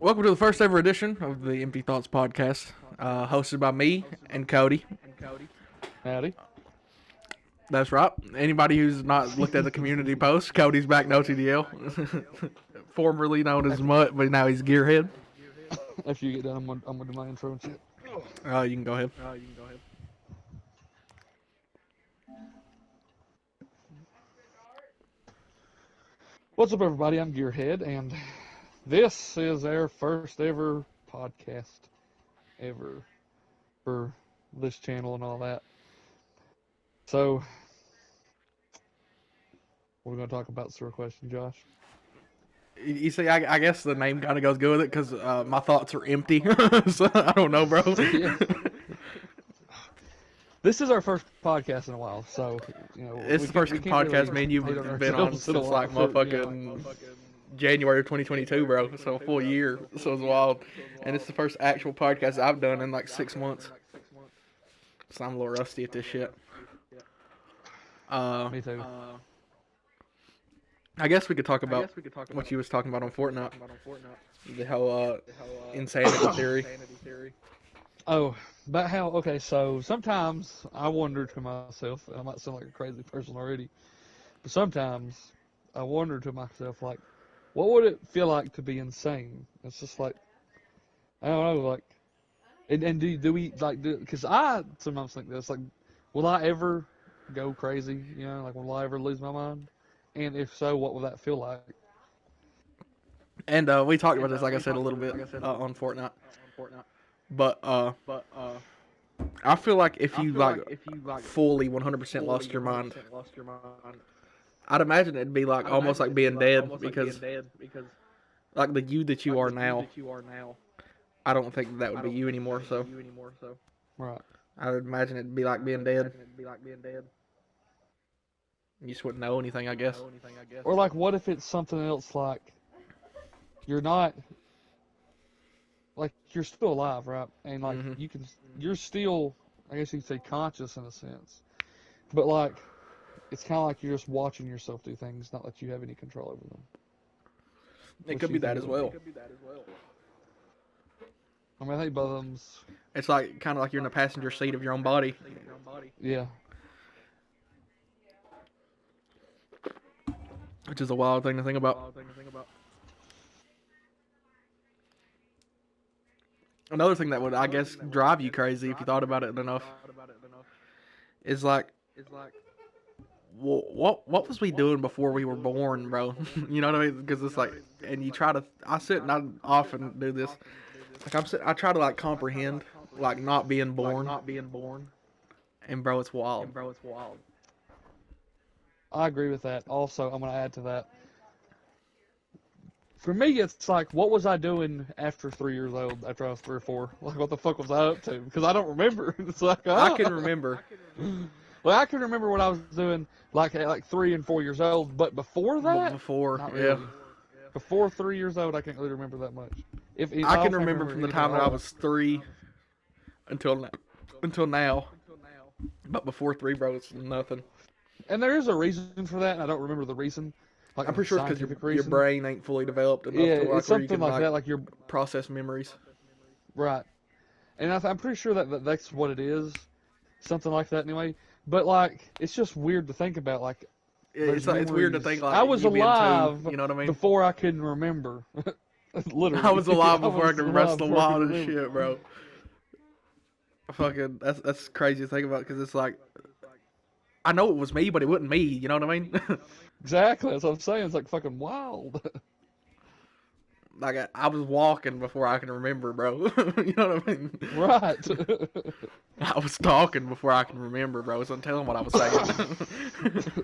Welcome to the first ever edition of the Empty Thoughts podcast, hosted by me and Cody. Howdy. That's right. Anybody who's not looked at the community post, Cody's back no TDL, formerly known as Mutt, but now he's Gearhead. After you get done, I'm gonna do my intro and shit. You can go ahead. What's up, everybody? I'm Gearhead, and this is our first ever podcast ever for this channel and all that. So, we're gonna talk about sewer question, Josh. You see, I guess the name kind of goes good with it because my thoughts are empty. So I don't know, bro. Yeah. This is our first podcast in a while, so It's the first podcast me and you've been on since like motherfucking January of 2022, bro. So a full year. So it's wild, and it's the first actual podcast I've done in like 6 months. So I'm a little rusty at this shit. Me too. I guess we could talk about what you was talking about on Fortnite. The whole insanity theory. Oh, about how, okay, so sometimes I wonder to myself, and I might sound like a crazy person already, but sometimes I wonder to myself, like, what would it feel like to be insane? It's just like, I don't know, like, and do we, like, because I sometimes think this, like, will I ever go crazy, like, will I ever lose my mind? And if so, what will that feel like? And we talked about this, like I said, a little bit on Fortnite. But I feel like if you fully 100% lost your mind, I'd imagine it'd be like almost like being dead because like the you that you are now, I don't think that would be you anymore. So Right. I would imagine it'd be like being dead. You just wouldn't know anything, I guess. Or, like, what if it's something else, like, you're not, like, you're still alive, right? And, like, you're still, I guess you could say, conscious in a sense. But, like, it's kind of like you're just watching yourself do things, not that you have any control over them. It could be that as well. I mean, I think both of them's... It's like kind of like you're in the passenger seat of your own body. Yeah. Which is a wild thing to think about. Another thing that would, I guess, drive you crazy if you thought about it enough is like, what was we doing before we were born, bro? You know what I mean? Because it's like, and you try to, I sit and I often do this. Like I try to like comprehend, like not being born. And bro, it's wild. I agree with that. Also, I'm going to add to that. For me, it's like, what was I doing after 3 years old, after I was 3 or 4? Like, what the fuck was I up to? Because I don't remember. It's like, I can remember. Well, I can remember what I was doing, like at 3 and 4 years old, but before that? Before, really. Before 3 years old, I can't really remember that much. I can remember from the time that I was 3 until now. But before 3, bro, it's nothing. And there is a reason for that, and I don't remember the reason. Like, I'm pretty sure it's because your brain ain't fully developed enough to it's something where you can, like that, like your process memories. Right. And I'm pretty sure that's what it is. Something like that anyway. But, like, it's just weird to think about, like, it's weird to think, like, I was alive you know what I mean? before I couldn't remember. Literally. I was alive before I could remember a lot of shit, bro. Fucking, that's crazy to think about, because it's like, I know it was me, but it wasn't me, you know what I mean? Exactly, that's what I'm saying. It's like fucking wild. Like, I was walking before I can remember, bro. You know what I mean? Right. I was talking before I can remember, bro, so I'm telling what I was saying.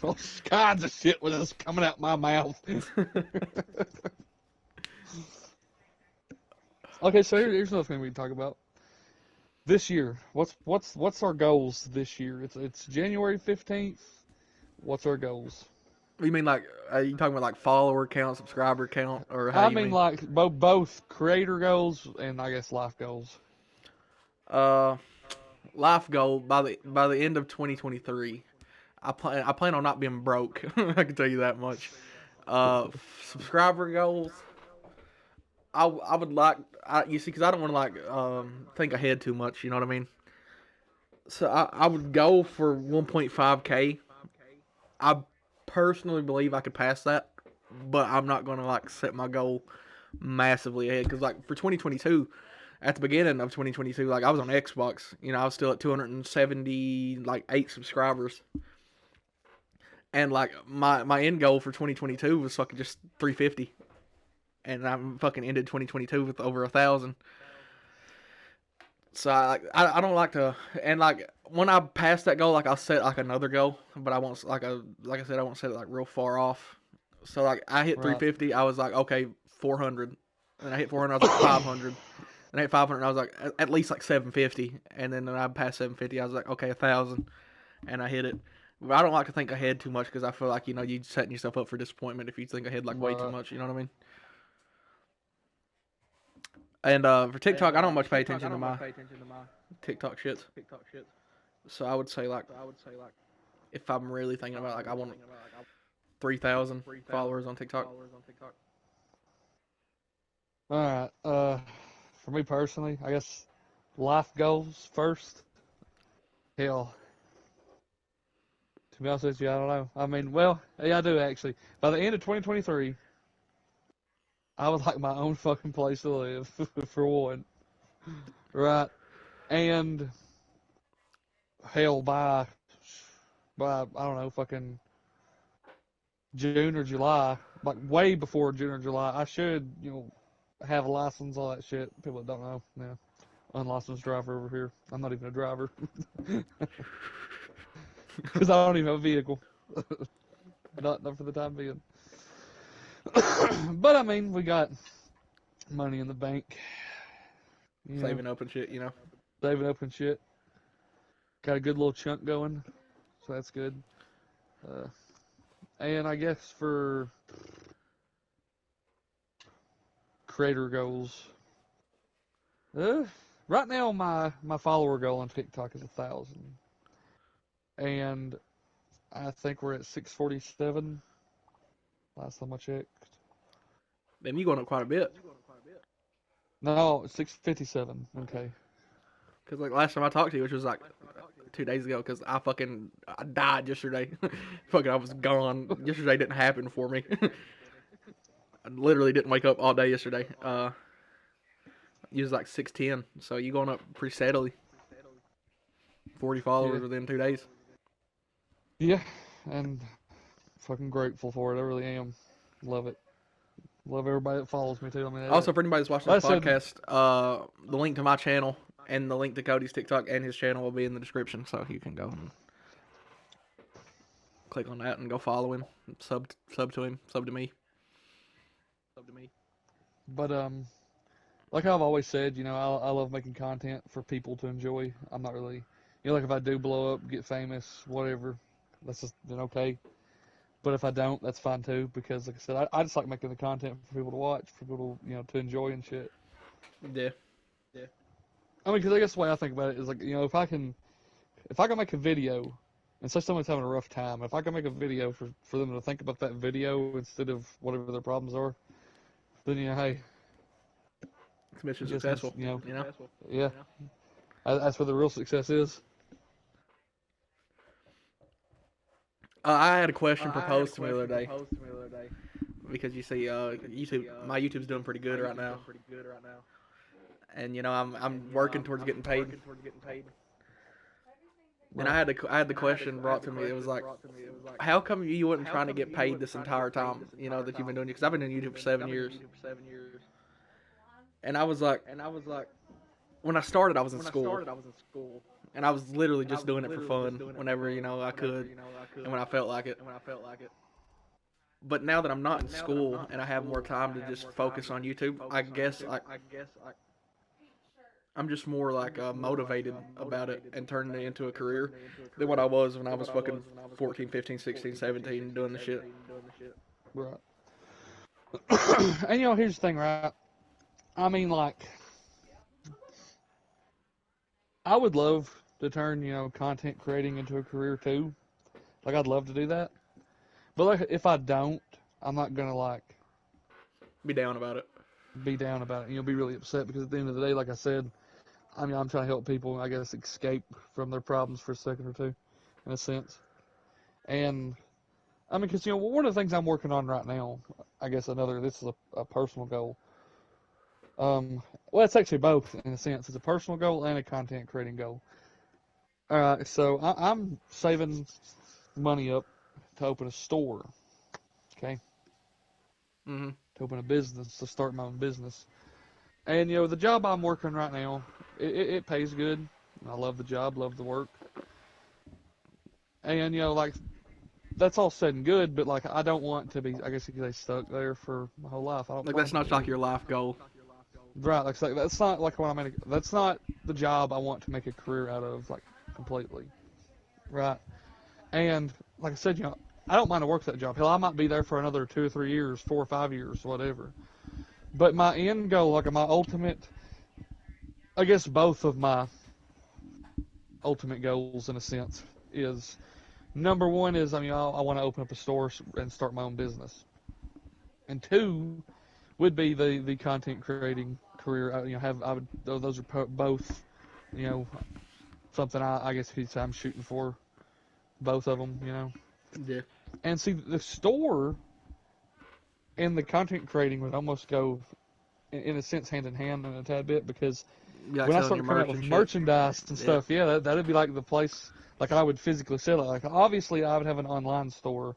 All kinds of shit was just coming out my mouth. Okay, so here's another thing we can talk about. This year, what's our goals this year? It's January 15th. What's our goals? You mean like, are you talking about like follower count, subscriber count, or how I you mean like both creator goals and I guess life goals. Life goal by the end of 2023, I plan on not being broke. I can tell you that much. Subscriber goals, I would like you see because I don't want to like think ahead too much. You know what I mean? So I would go for 1.5K. I personally believe I could pass that, but I'm not gonna like set my goal massively ahead because like for 2022, at the beginning of 2022, like I was on Xbox. You know, I was still at 270 like 8 subscribers, and like my end goal for 2022 was fucking just 350, and I fucking ended 2022 with over 1,000. So I don't like to, and like when I pass that goal, like I'll set like another goal, but I won't like I said I won't set it like real far off. So like I hit Right. 350, I was like okay 400, and I hit 400, I was like 500, and I hit 500, I was like at least like 750, and then when I passed 750, I was like okay 1,000, and I hit it. But I don't like to think ahead too much because I feel like you know you setting yourself up for disappointment if you think ahead like way too Right. much. You know what I mean? And for TikTok, I don't much pay attention to my TikTok shits. So I would say like if I'm really thinking about it, like I want 3,000 followers on TikTok. All right. For me personally, I guess life goals first. Hell, to be honest with you, I don't know. I mean, well, yeah, I do actually. By the end of 2023, I would like my own fucking place to live, for one. Right. And hell, by I don't know, fucking June or July, like way before June or July, I should, have a license, all that shit. People that don't know, yeah, unlicensed driver over here. I'm not even a driver because I don't even have a vehicle. Not for the time being. But I mean, we got money in the bank, Saving up and shit, you know. saving up and shit. Got a good little chunk going, so that's good. Uh, and I guess for creator goals, uh, right now my follower goal on TikTok is 1,000, and I think we're at 647 last time I checked. Then you going up quite a bit. No, 657. Okay. Cause like last time I talked to you, which was like 2 days ago, cause I died yesterday. Fucking I was gone. Yesterday didn't happen for me. I literally didn't wake up all day yesterday. You was like 610, so you going up pretty steadily. 40 Yeah. followers within 2 days. Yeah, and fucking grateful for it. I really am. Love it. Love everybody that follows me too. I mean, Also, for anybody that's watching like this I said, podcast, the link to my channel and the link to Cody's TikTok and his channel will be in the description, so you can go and click on that and go follow him, sub to him, sub to me. but like I've always said, I love making content for people to enjoy. I'm not really, like if I do blow up, get famous, whatever, that's just then okay. But if I don't, that's fine too, because like I said, I just like making the content for people to watch, for people to, to enjoy and shit. Yeah. I mean, because I guess the way I think about it is like, if I can make a video, and say someone's having a rough time, if I can make a video for them to think about that video instead of whatever their problems are, then hey, It's mission I guess successful. you know, You know. yeah, that's where the real success is. I had a question proposed to me the other day because you see, my YouTube's doing pretty good right now, and I'm working towards getting paid. And I had the question brought to me. It was like, how come you weren't trying to get paid this entire time? That you've been doing it because I've been doing YouTube for 7 years. And I was like, when I started, I was in school, and I was literally just doing it for fun whenever I could, and when I felt like it. But now that I'm not in school and I have more time to just focus on YouTube, I guess I'm just more like motivated about it and turning it into a career than what I was when I was fucking 14, 15, 16, 17 doing the shit. Right. And here's the thing, right? I mean, like, I would love to turn, content creating into a career too. Like, I'd love to do that. But like, if I don't, I'm not gonna like Be down about it. be down about it, and you'll be really upset because at the end of the day, like I said, I mean, I'm trying to help people, I guess, escape from their problems for a second or two, in a sense. And, I mean, because, one of the things I'm working on right now, I guess this is a personal goal. Well, it's actually both, in a sense. It's a personal goal and a content creating goal. So I'm saving money up to open a store, okay? Mm-hmm. To open a business, to start my own business. And, the job I'm working right now, it pays good. I love the job, love the work. And, like, that's all said and good, but, like, I don't want to be, I guess you could say, stuck there for my whole life. I don't Like, plan that's not to like be. your life goal. Right, like, that's not, like, that's not the job I want to make a career out of, like, completely. Right. And, like I said, I don't mind to work that job. Hell, I might be there for another 2 or 3 years, 4 or 5 years, whatever. But my end goal, like, my ultimate, I guess both of my ultimate goals, in a sense, is number one is, I want to open up a store and start my own business. And two would be the content creating career. Those are both, something I guess you could say I'm shooting for, both of them. Yeah. And see, the store and the content creating would almost go, in a sense, hand in hand in a tad bit, because You like when I selling start your coming out merch with and shit. merchandise and stuff, yeah, that'd be like the place, like I would physically sell it. Like obviously I would have an online store,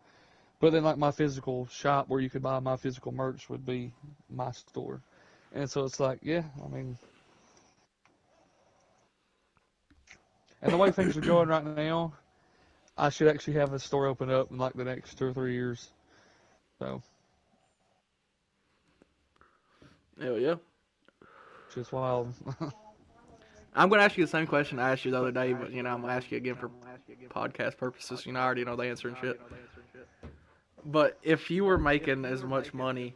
but then like my physical shop where you could buy my physical merch would be my store. And so it's like, yeah, I mean, and the way things are going right now, I should actually have a store open up in like the next 2 or 3 years. So, Hell yeah. just wild. I'm gonna ask you the same question I asked you the other day, but I'm gonna ask you again for podcast purposes. I already know the answer and shit. But if you were making as much money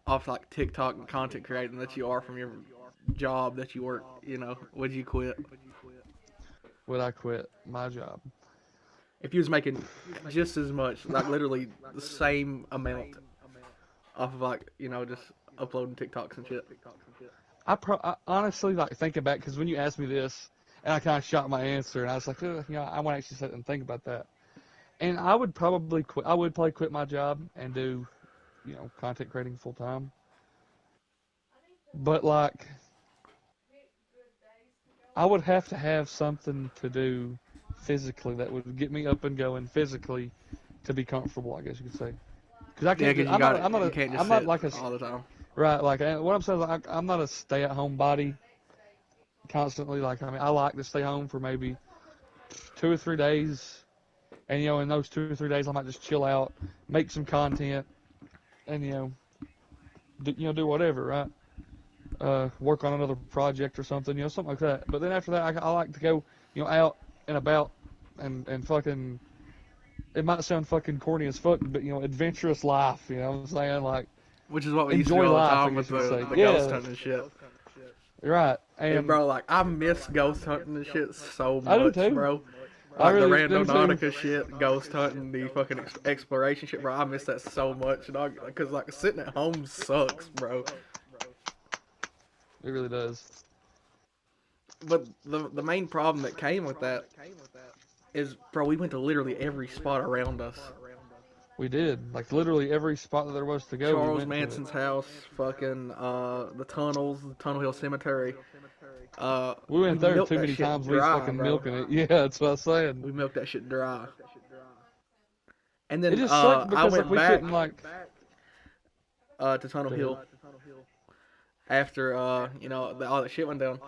off like TikTok and content creating that you are from your job that you work, would you quit? Would I quit my job? If you was making just as much, like literally the same amount off of like, just uploading TikToks and shit. I honestly, like, thinking back, because when you asked me this, and I kind of shot my answer, and I was like, I want to actually sit and think about that. And I would probably quit. I would probably quit my job and do, content creating full time. But like, I would have to have something to do physically that would get me up and going physically to be comfortable, I guess you could say. Because I Yeah, can't. because you got it. You can't just I'm not sit like a all the time. right. Like what I'm saying, is I'm not a stay-at-home body. Constantly, like I like to stay home for maybe 2 or 3 days, and in those 2 or 3 days I might just chill out, make some content, and do whatever, right? Work on another project or something, something like that. But then after that, I like to go, out and about, and fucking. It might sound fucking corny as fuck, but adventurous life. You know what I'm saying? Like Which is what we used to enjoy do all the life, I time with guess you could say. the ghost Yeah, hunting and shit. right. Hey, And bro, like, I miss ghost hunting and shit so I do much, too. bro. I Like, the really do too. Randonautica shit, ghost hunting, the fucking exploration shit, bro. I miss that so much, dog. Because, like, sitting at home sucks, bro. It really does. But the main problem that came with that is, bro, we went to literally every spot around us. We did. Like literally every spot that there was to go, we Charles went to it. Manson's house, fucking, the tunnels, the Tunnel Hill Cemetery. We We went there milked too that many shit times. We was dry, fucking bro. milking it. Yeah, that's what I was saying. We milked that shit dry. And It then just sucked I because like went we back couldn't like. to Tunnel Go Hill ahead. after all that shit went down.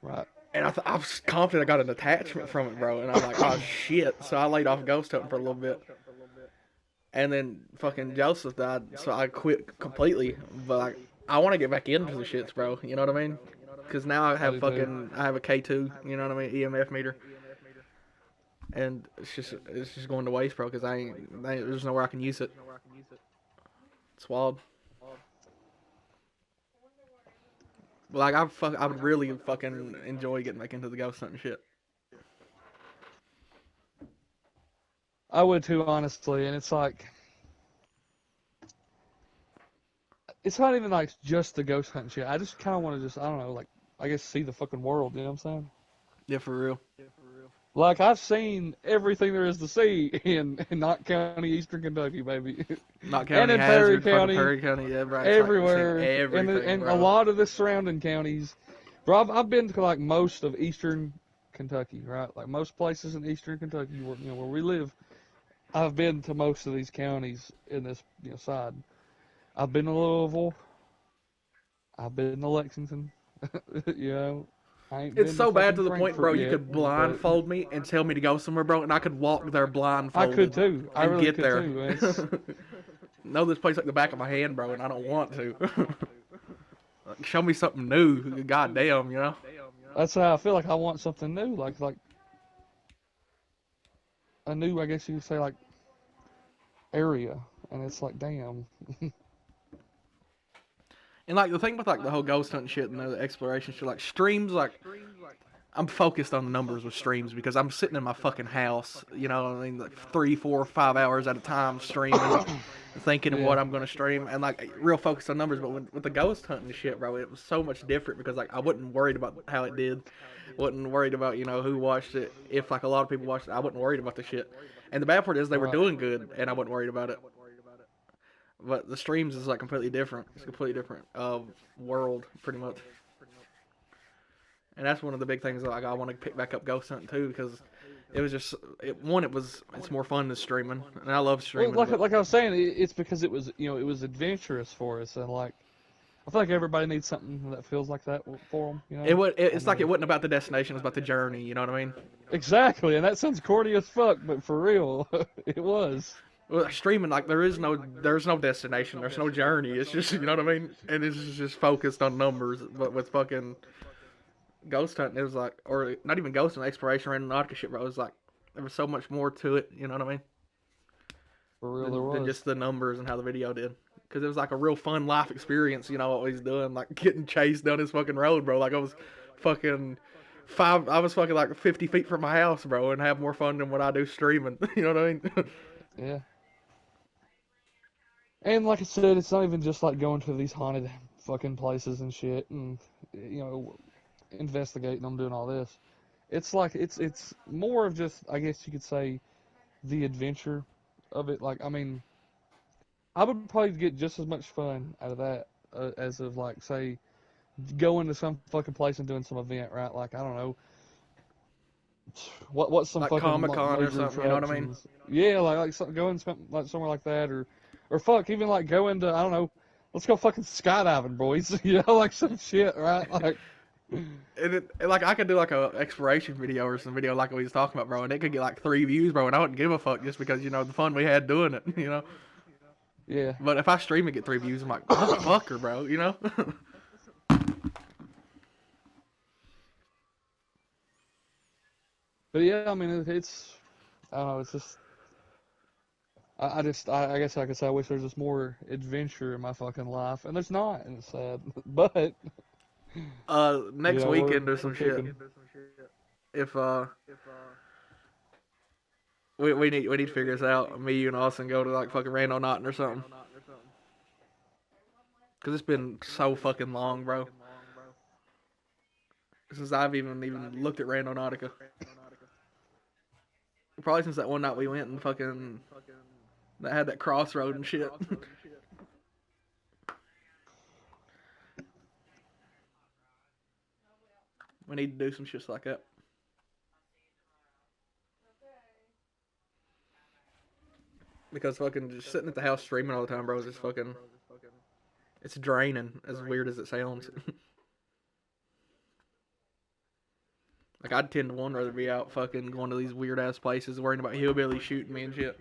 Right. And I was confident I got an attachment from it, bro. And I'm like, oh shit. So I laid off ghost hunting for a little bit. And then fucking Joseph died, so I quit completely. But like, I want to get back into the shits, bro. You know what I mean? Because now I have do too. I have a K2. You know what I mean? EMF meter. And it's just going to waste, bro. Because there's nowhere I can use it. It's wild. But like, I would really fucking enjoy getting back into the ghost hunting shit. I would too, honestly. And it's like, it's not even like just the ghost hunting shit. I just kind of want to just, I don't know, like, I guess see the fucking world, you know what I'm saying? Yeah, for real. Like, I've seen everything there is to see in Knott County, Eastern Kentucky, baby. Knott And County, in Perry Hazard, fucking County, Perry County, yeah, bro. It's like I've seen everywhere, everything, and a bro. lot of the surrounding counties. Bro, I've been to, like, most of Eastern Kentucky, right? Like, most places in Eastern Kentucky, where, you know, where we live, I've been to most of these counties in this, you know, side. I've been to Louisville. I've been to Lexington. You know, I ain't It's been to so bad fucking to the point, bro, Frankfurt you yet, could but blindfold me and tell me to go somewhere, bro, and I could walk there I could blindfolded too. I and really get could there. too. It's, Know this place like the back of my hand, bro, and I don't want to. Like, show me something new. Goddamn, you know? that's how I feel like I want something new, like a new, I guess you could say, like area, and it's like, damn. And like the thing with like the whole ghost hunting shit and the exploration shit, like streams, like I'm focused on the numbers with streams because I'm sitting in my fucking house, you know what I mean, like 3, 4, 5 hours at a time streaming, thinking of Yeah, what I'm gonna stream, and like real focused on numbers. But with the ghost hunting shit, bro, it was so much different because like I wasn't worried about how it did, wasn't worried about who watched it. If like a lot of people watched it, I wasn't worried about the shit. And the bad part is they were right. doing good, and I wasn't worried about it. But the streams is like completely different. It's a completely different world, pretty much. And that's one of the big things that like, I want to pick back up ghost hunting too because it was just it's more fun than streaming, and I love Well, streaming. But like I was saying, it's because it was, you know, it was adventurous for us, and like I feel like everybody needs something that feels like that for them, you know. I it's like it mean, wasn't about the destination; it was about the journey. You know what I mean? exactly, and that sounds corny as fuck, but for real, it was. Well, streaming like there's no destination, there's no journey. It's just you know what I mean, and it's just focused on numbers. But with fucking ghost hunting, it was like, or not even ghost hunting, exploration, random nautica shit, bro. It was like there was so much more to it. You know what I mean? For real, there Than was. just the numbers and how the video did. Because it was like a real fun life experience, you know what he's doing, like getting chased down this fucking road, bro. Like I was fucking I was fucking like 50 feet from my house, bro, and have more fun than what I do streaming. You know what I mean? Yeah. And like I said, it's not even just like going to these haunted fucking places and shit, and you know, investigating them, doing all this. It's like it's more of just, I guess you could say, the adventure of it. Like, I mean, I would probably get just as much fun out of that as of, like, say, going to some fucking place and doing some event, right? Like, I don't know, what's some Like fucking Comic like Con or major something, you know what I mean? attractions? Yeah, going like somewhere like that, or fuck, even like going to, I don't know, let's go fucking skydiving, boys. You know, like some shit, right? Like, Like I could do like a exploration video or some video like we was talking about, bro, and it could get like 3 views, bro, and I wouldn't give a fuck just because the fun we had doing it, you know. yeah. But if I stream and get 3 views, I'm like motherfucker, bro, you know. But yeah, I mean, it's, I don't know, it's just, I guess I could say I wish there was just more adventure in my fucking life, and there's not, and it's sad. But you Next know, weekend or we're some shit. kicking. If we need to figure this out. Me, you, and Austin go to like fucking Randall Naughton or something. Cause it's been so fucking long, bro. Since I've even looked at Randall Nautica. Probably since that one night we went and fucking that had that crossroad and shit. We need to do some shit like that. Because fucking just sitting at the house streaming all the time, bro, is just fucking. It's draining, as weird as it sounds. Like, I'd 10 to 1 rather be out fucking going to these weird ass places worrying about hillbillies shooting me and shit.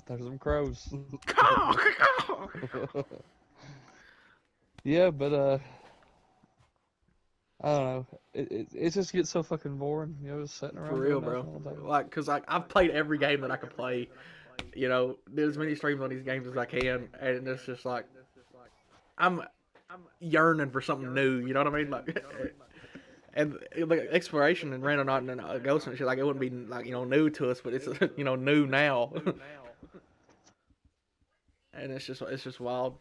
There's some crows. Yeah, but I don't know. It just gets so fucking boring, you know, just sitting For around real, doing bro. nothing all day. Like, cause I've played every game that I could play, do as many streams on these games as I can, and it's just like I'm yearning for something new. You know what I mean? Like, and like exploration and Randonaut and Ghost and shit, like it wouldn't be like new to us, but it's new now, and it's just wild.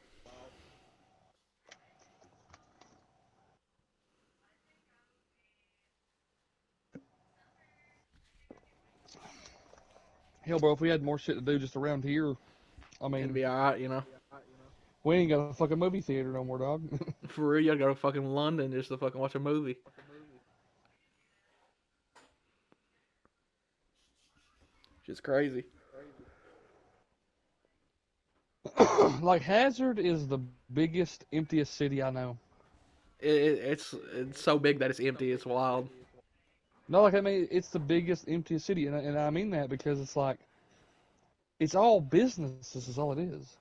Hell, bro, if we had more shit to do just around here, I It'd mean, be alright. we ain't got a fucking movie theater no more, dog. For real, you gotta go to fucking London just to fucking watch a movie. Just crazy. Like, Hazard is the biggest, emptiest city I know. It's so big that it's empty. It's wild. No, like, I mean, it's the biggest, emptiest city, and I mean that because it's like, it's all businesses is all it is.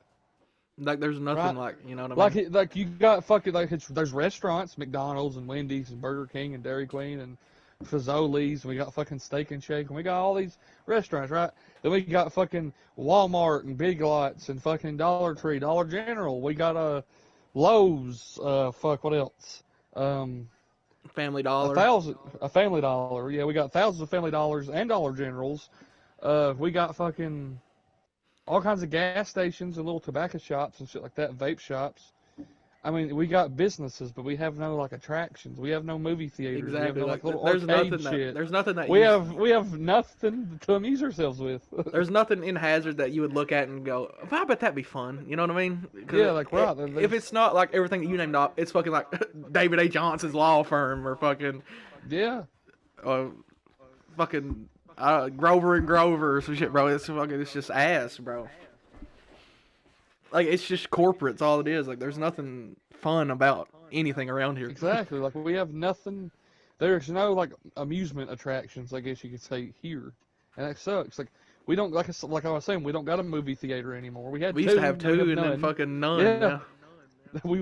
Like there's nothing Right. like what I mean. Like you got fucking, like, there's restaurants, McDonald's and Wendy's and Burger King and Dairy Queen and Fazoli's, and we got fucking Steak and Shake, and we got all these restaurants, right? Then we got fucking Walmart and Big Lots and fucking Dollar Tree, Dollar General. We got Lowe's. What else? Family Dollar. A Family Dollar. Yeah, we got thousands of Family Dollars and Dollar Generals. We got fucking all kinds of gas stations and little tobacco shops and shit like that, vape shops. I mean, we got businesses, but we have no like attractions. We have no movie theaters. Exactly. We have no like little there's arcade nothing shit. there's nothing that we have nothing to amuse ourselves with. there's nothing in Hazard that you would look at and go, I bet that'd be fun. You know what I mean? 'Cause Yeah, like, right, If it's not like everything that you named off, it's fucking like David A. Johnson's law firm or fucking Yeah. fucking Grover and Grover or some shit, bro. It's just ass, bro. Like it's just corporate's all it is. Like there's nothing fun about anything around here. Exactly. Like we have nothing. There's no like amusement attractions, I guess you could say here, and that sucks. Like we don't like I was saying, we don't got a movie theater anymore. We used to have two and then fucking none. Yeah. We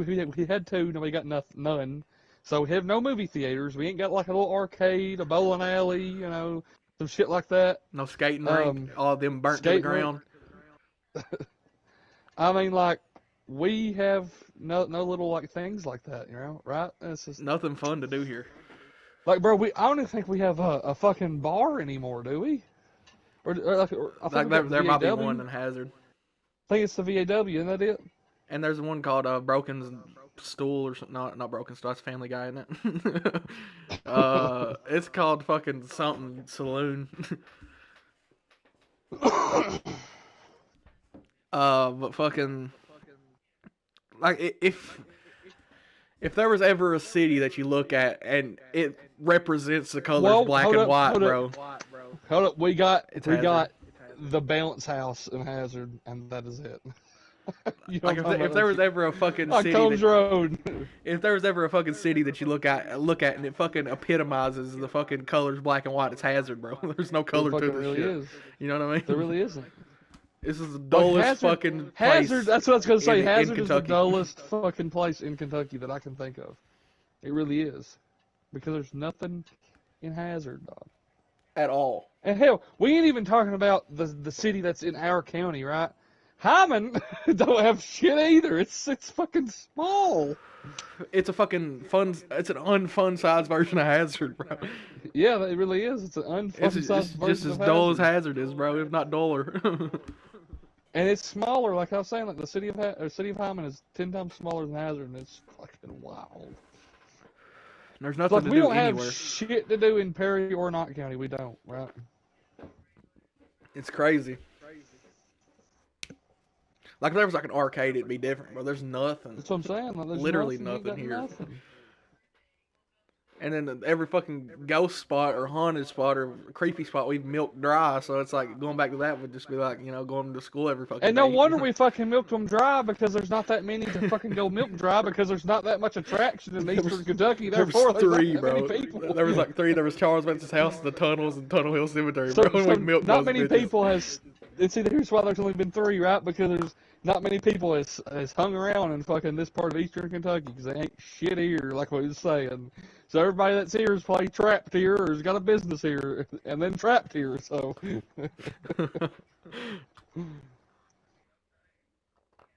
had two, and we got none. So we have no movie theaters. We ain't got like a little arcade, a bowling alley, some shit like that. No skating rink. All of them burnt to the ground. I mean, like, we have no little, like, things like that, right? It's just nothing fun to do here. Like, bro, I don't even think we have a fucking bar anymore, do we? Or I think there might be one in Hazard. I think it's the VAW, isn't that it? And there's one called Broken Stool or something. Not Broken Stool, that's Family Guy, isn't it? It's called fucking something Saloon. But fucking, like, if there was ever a city that you look at and it represents the colors black and white, bro. Hold up, we got the Bounce House in Hazard, and that is it. Like if there was ever a fucking city, if there was ever a fucking city that you look at and it fucking epitomizes the fucking colors black and white, it's Hazard, bro. There's no color to this really shit. Is. You know what I mean? There really isn't. This is the dullest fucking place. Hazard, that's what I was going to say. Hazard is the Kentucky. dullest fucking place in Kentucky that I can think of. It really is. Because there's nothing in Hazard, dog. At all. And hell, we ain't even talking about the city that's in our county, right? Hyman don't have shit either. It's fucking small. It's a fucking it's an unfun sized version of Hazard, bro. Yeah, it really is. It's an unfun sized version. It's just as dull as Hazard is, bro, if not duller. And it's smaller, like I was saying, like the city of Hyman is 10 times smaller than Hazard, and it's fucking wild. There's nothing to do anywhere. We don't anywhere. have shit to do in Perry or Knott County. We don't, right? It's crazy. Like if there was like an arcade, it'd be different, bro. There's nothing. That's what I'm saying. Like, literally nothing here. Nothing. And then every fucking ghost spot or haunted spot or creepy spot we've milked dry, so it's like going back to that would just be like, going to school every fucking And day. no wonder we fucking milked them dry, because there's not that many to fucking go milk them dry, because there's not that much attraction in Eastern Kentucky. Therefore, there was three, not bro. many people. There was like three. There was Charles Benson's house, the tunnels, and Tunnel Hill Cemetery, So, bro. And we milked not those many bitches. people has. And see, here's why there's only been three, right? Because there's not many people has hung around in fucking this part of Eastern Kentucky, because they ain't shit here, like we was saying. So everybody that's here is probably trapped here or has got a business here and then trapped here. So We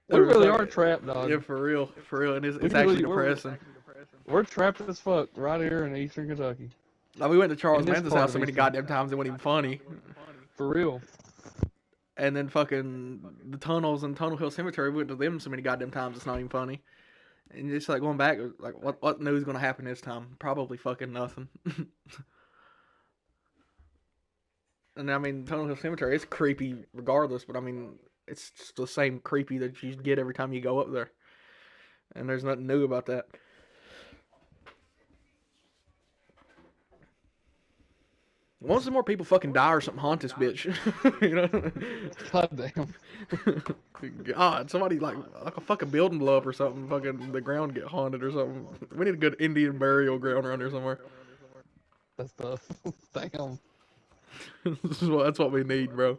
really are trapped, dog. Yeah, for real, and We it's really, actually depressing. we're trapped as fuck right here in Eastern Kentucky. Like we went to In Charles this Manson's part house of so many Eastern. goddamn times it wasn't even funny. For real. And then fucking the tunnels and Tunnel Hill Cemetery, we went to them so many goddamn times it's not even funny. And just like going back, like what news gonna happen this time? Probably fucking nothing. And I mean, Tunnel Hill Cemetery, it's creepy regardless, but I mean, it's just the same creepy that you get every time you go up there. And there's nothing new about that. Once some more people fucking die or something haunt this bitch. You know? God damn. God, somebody like a fucking building blow up or something, fucking the ground get haunted or something. We need a good Indian burial ground around here somewhere. That's tough. Damn. That's what we need, bro.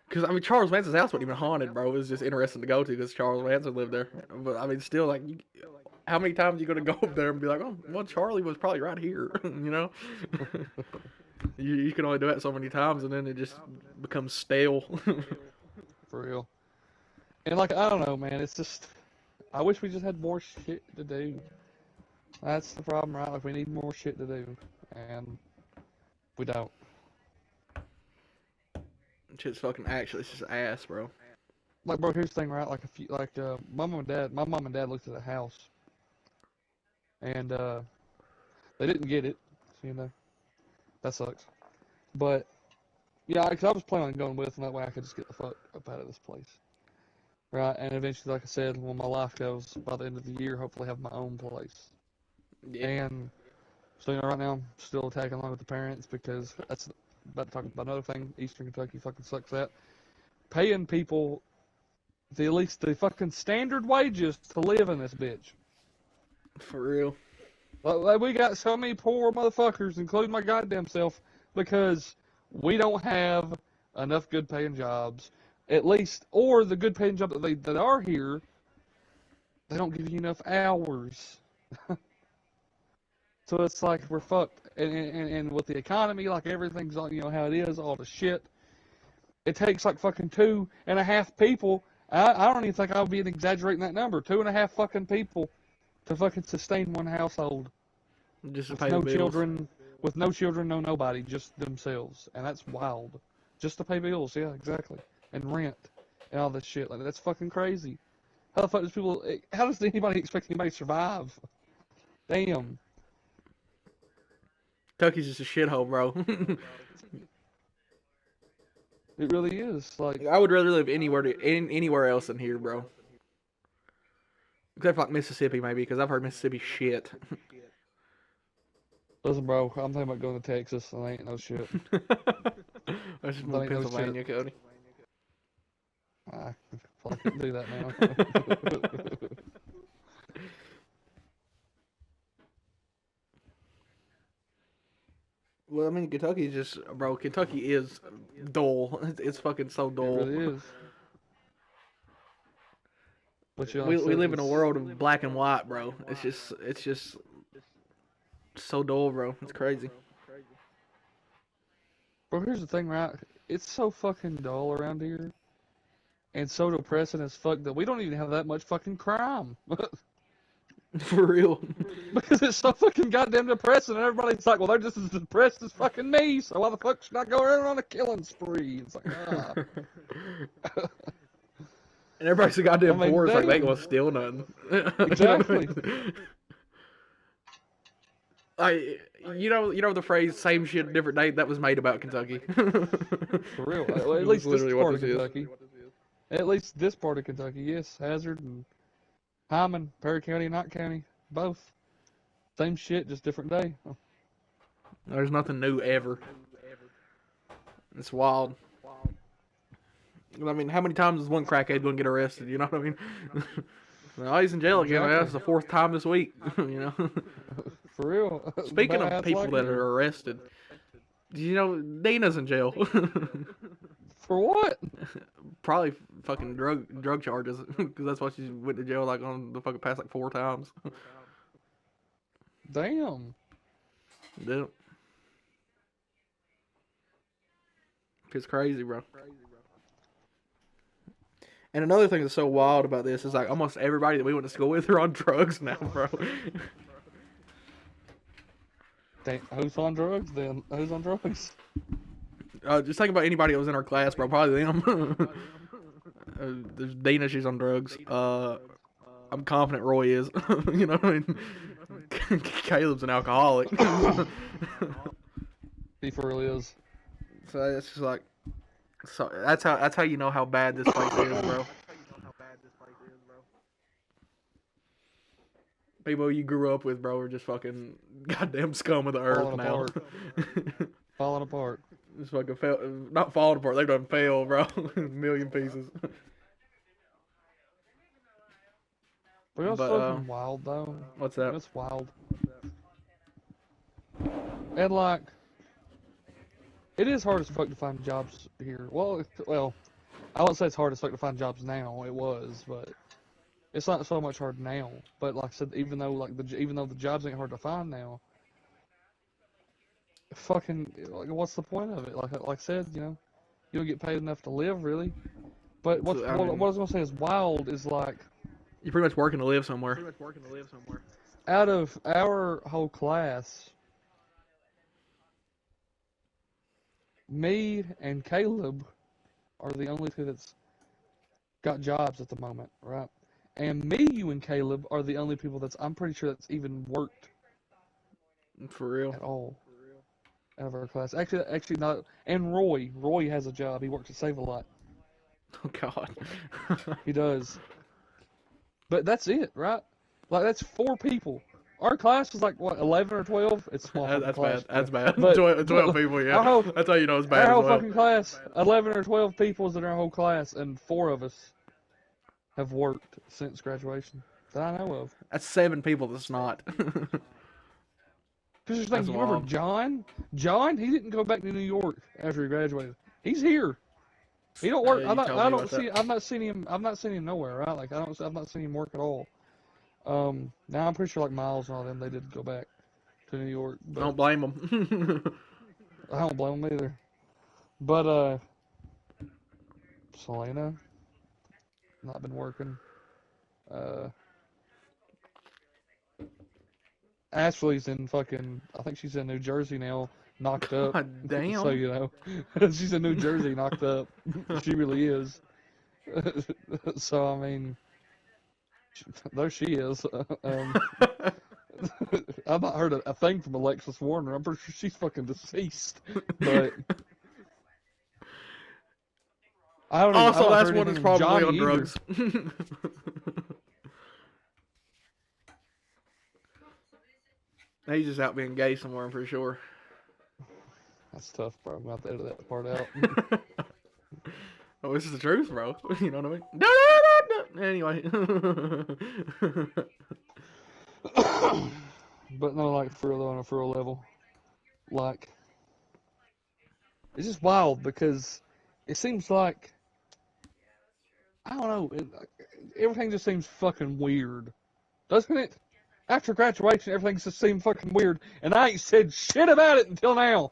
Because, I mean, Charles Manson's house wasn't even haunted, bro. It was just interesting to go to because Charles Manson lived there. But, I mean, still, like, how many times are you going to go up there and be like, oh, well, Charlie was probably right here, you know? You can only do that so many times, and then it just becomes stale. For real. And, like, I don't know, man. It's just, I wish we just had more shit to do. That's the problem, right? Like, we need more shit to do. And we don't. Shit's fucking actually, it's just ass, bro. Like, bro, here's the thing, right? Like, my mom and dad looked at a house. And, they didn't get it. So, you know, that sucks. But, yeah, because I was planning on going with them, that way I could just get the fuck up out of this place. Right? And eventually, like I said, when my life goes, by the end of the year, hopefully have my own place. Yeah. And so, you know, right now I'm still tagging along with the parents because that's about to talk about another thing. Eastern Kentucky fucking sucks at paying people at least the fucking standard wages to live in this bitch. For real. Like, we got so many poor motherfuckers, including my goddamn self, because we don't have enough good paying jobs. At least, or the good paying jobs that are here, they don't give you enough hours. So it's like we're fucked. And with the economy, like everything's on, you know, how it is, all the shit. It takes like fucking 2.5 people. I don't even think I would be exaggerating that number. 2.5 fucking people to fucking sustain one household. Just to With pay no the bills. children, with no children, no nobody, just themselves. And that's wild. Just to pay bills, yeah, exactly. And rent and all this shit. Like, that's fucking crazy. How the fuck how does anybody expect anybody to survive? Damn. Kentucky's just a shithole, bro. It really is. Like, I would rather live anywhere else than here, bro. Except for like Mississippi, maybe, because I've heard Mississippi shit. listen, bro, I'm thinking about going to Texas, and ain't no shit. Let's just That move ain't no Pennsylvania, shit. Cody. I couldn't do that now. Well, I mean, Kentucky is just, bro. Kentucky is dull. It's fucking so It dull. really is. But you know, We like I said, live in a world of black and white, bro. It's just so dull, bro. It's crazy. bro, here's the thing, right? It's so fucking dull around here, and so depressing as fuck that we don't even have that much fucking crime. For real. Because it's so fucking goddamn depressing, and everybody's like, well, they're just as depressed as fucking me, so why the fuck should I go around on a killing spree? It's like, ah. And everybody's so goddamn I mean, poor. It's like they damn. ain't gonna steal nothing. Exactly. You know the phrase "same shit, different day" that was made about Kentucky. For real. Well, at That's least this literally what part of this is. Kentucky. At least this part of Kentucky, yes. Hazard and Hyman, Perry County, Knott County, both. Same shit, just different day. There's nothing new ever. It's wild. I mean, how many times is one crackhead gonna get arrested? You know what I mean? Well, he's in jail again. Exactly. That's the fourth time this week. You know. For real. Speaking About how of it's people like that here. are arrested, you know Dina's in jail. For what? Probably fucking drug charges because that's why she went to jail like on the fucking past like 4 times. Damn. Yeah. It's crazy, bro. And another thing that's so wild about this is like almost everybody that we went to school with are on drugs now, bro. Who's on drugs then? Who's on drugs? Just think about anybody that was in our class, bro. Probably them. There's Dina, she's on drugs. I'm confident Roy is. You know what I mean? Caleb's an alcoholic. He for real is. So it's just like, so that's how you know how bad this place is, bro. People you grew up with, bro, are just fucking goddamn scum of the earth Falling now. Falling apart. Just fucking not falling apart. They've done fail, bro. A million pieces. But it's fucking wild though. What's that? It's wild. And like, it is hard as fuck to find jobs here. Well, I wouldn't say it's hard as fuck to find jobs now. It was, but it's not so much hard now. But like I said, even though the jobs ain't hard to find now, fucking like, what's the point of it? Like I said, you know, you don't get paid enough to live really. But what I was gonna say is wild is like, you're pretty much working to live somewhere. Out of our whole class, me and Caleb are the only two that's got jobs at the moment, right? And me, you, and Caleb are the only people I'm pretty sure that's even worked. For real? At all. Out of our class. Actually not. And Roy has a job. He works at Save-A-Lot. Oh, God. He does. But that's it, right? Like, that's 4 people. Our class was like, what, 11 or 12? It's small. That's class, bad. That's bad. But, 12 people, yeah. That's how you know it's bad. Our whole fucking class, 11 or 12 people is in our whole class, and 4 of us have worked since graduation that I know of. That's 7 people that's not. Because there's things, you remember John? John, he didn't go back to New York after he graduated. He's here. He don't work. I've not seen him nowhere, right? Like I've not seen him work at all. Now I'm pretty sure like Miles and all them, they did go back to New York. But don't blame them. I don't blame them either. But Selena, not been working. Ashley's in fucking, I think she's in New Jersey now, knocked up. God damn. So, you know, she's in New Jersey, knocked up. She really is. So, I mean, there she is. I've not heard a thing from Alexis Warner. I'm pretty sure she's fucking deceased. But I don't even, also, that's one that's probably Johnny on drugs. He's just out being gay somewhere, I'm pretty sure. That's tough, bro. I'm going to have to edit that part out. Oh, this is the truth, bro. You know what I mean? Anyway. But no, like, for real, on a real level. Like, it's just wild because it seems like, I don't know, everything just seems fucking weird. Doesn't it? After graduation, everything just seemed fucking weird, and I ain't said shit about it until now.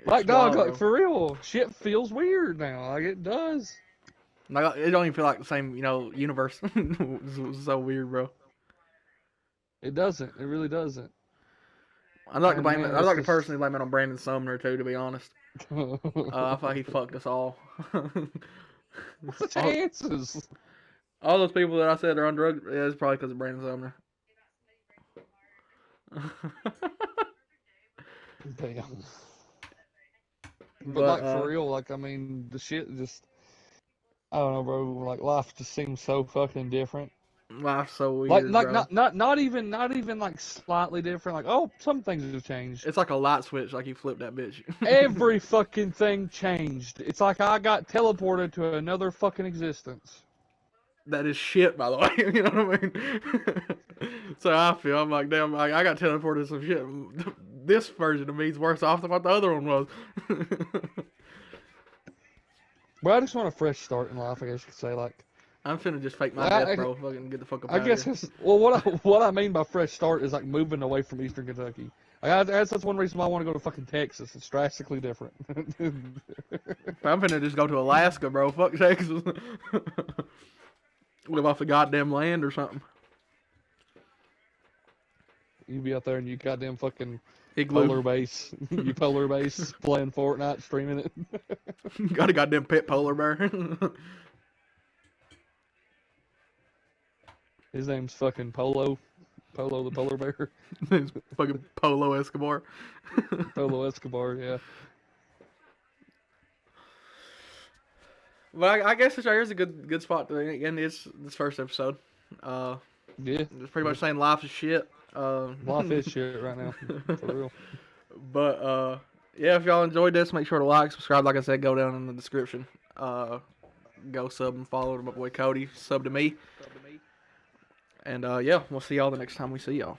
Like, dog, like, for real, shit feels weird now. Like, it does. Like, it don't even feel like the same, you know, universe. It's so weird, bro. It doesn't. It really doesn't. I'd like to blame it. I'd like to personally blame it on Brandon Sumner too, to be honest. I feel like he fucked us all. What's the chances? All those people that I said are on drugs, yeah, it's probably because of Brandon Sumner. Damn. But like, for real, like, I mean, the shit just, I don't know, bro. Like, life just seems so fucking different. Life's so weird, like bro. not even like slightly different. Like, oh, some things have changed. It's like a light switch, like you flipped that bitch. Every fucking thing changed. It's like I got teleported to another fucking existence. That is shit, by the way. You know what I mean? So I feel, I'm like, damn, I got teleported to some shit. This version of me is worse off than what the other one was. But I just want a fresh start in life, I guess you could say. Like, I'm finna just fake my death, bro. Fucking get the fuck up out I guess here. what I mean by fresh start is like moving away from Eastern Kentucky. That's one reason why I want to go to fucking Texas. It's drastically different. I'm finna just go to Alaska, bro. Fuck Texas. Live off the goddamn land or something. You be out there and you goddamn fucking Igloo. polar base. You polar base playing Fortnite, streaming it. Got a goddamn pet polar bear. His name's fucking Polo. Polo the polar bear. It's fucking Polo Escobar. Polo Escobar, yeah. But I guess this right here is a good spot to end this first episode. Yeah. It's pretty much saying life is shit. Life is shit right now, for real. But yeah, if y'all enjoyed this, make sure to like, subscribe. Like I said, go down in the description. Go sub and follow my boy Cody. Sub to me. And yeah, we'll see y'all the next time we see y'all.